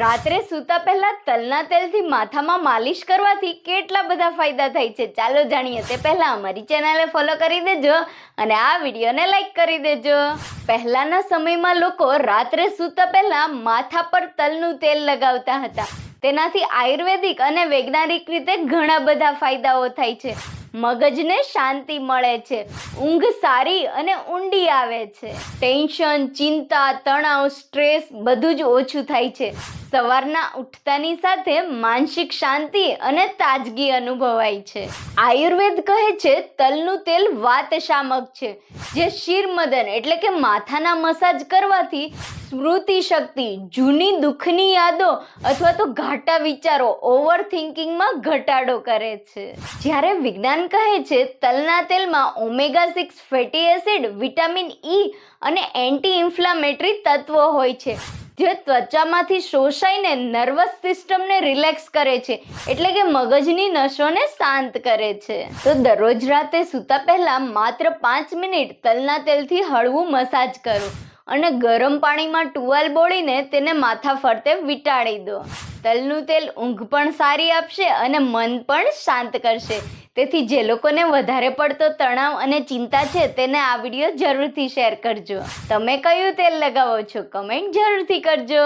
રાત્રે સૂતા પહેલા તલના તેલથી માથામાં માલિશ કરવાથી કેટલા બધા ફાયદા થાય છે, ચાલો જાણીએ તે પહેલા અમારી ચેનલને ફોલો કરી દેજો અને આ વિડીયોને લાઈક કરી દેજો। પહેલાના સમયમાં લોકો રાત્રે સૂતા પહેલા માથા પર તલનું તેલ લગાવતા હતા। તેનાથી આયુર્વેદિક અને વૈજ્ઞાનિક રીતે ઘણા બધા ફાયદાઓ થાય છે। મગજને શાંતિ મળે છે, ઊંઘ સારી અને ઊંડી આવે છે, ટેન્શન, ચિંતા, તણાવ, સ્ટ્રેસ બધું જ ઓછું થાય છે। સવારના ઉઠતાની સાથે માનસિક શાંતિ અને તાજગી અનુભવાય છે। આયુર્વેદ કહે છે તલનું તેલ વાતશામક છે, જે શિરમદન એટલે કે માથાના મસાજ કરવાથી સ્મૃતિ શક્તિ, જૂની દુઃખની યાદો અથવા તો ઘાટા વિચારો, ઓવર થિંકિંગમાં ઘટાડો કરે છે। જ્યારે વિજ્ઞાન કહે છે તલના તેલમાં ઓમેગા-6 ફેટી એસિડ, વિટામિન ઈ અને એન્ટી ઇન્ફ્લામેટરી તત્વો હોય છે, જે ત્વચામાંથી શોષાઈને નર્વસ સિસ્ટમને રિલેક્સ કરે છે, એટલે કે મગજની નસોને શાંત કરે છે। તો દરરોજ રાતે સૂતા પહેલા માત્ર 5 મિનિટ તલના તેલથી હળવું મસાજ કરો અને ગરમ પાણીમાં ટુવાલ બોળીને તેને માથા ફરતે વીંટાળી દો। તલનું તેલ ઊંઘ પણ સારી આપશે અને મન પણ શાંત કરશે। તેથી જે લોકોને વધારે પડતો તણાવ અને ચિંતા છે તેને આ વિડીયો જરૂરથી શેર કરજો। તમે કયું તેલ લગાવો છો કમેન્ટ જરૂરથી કરજો।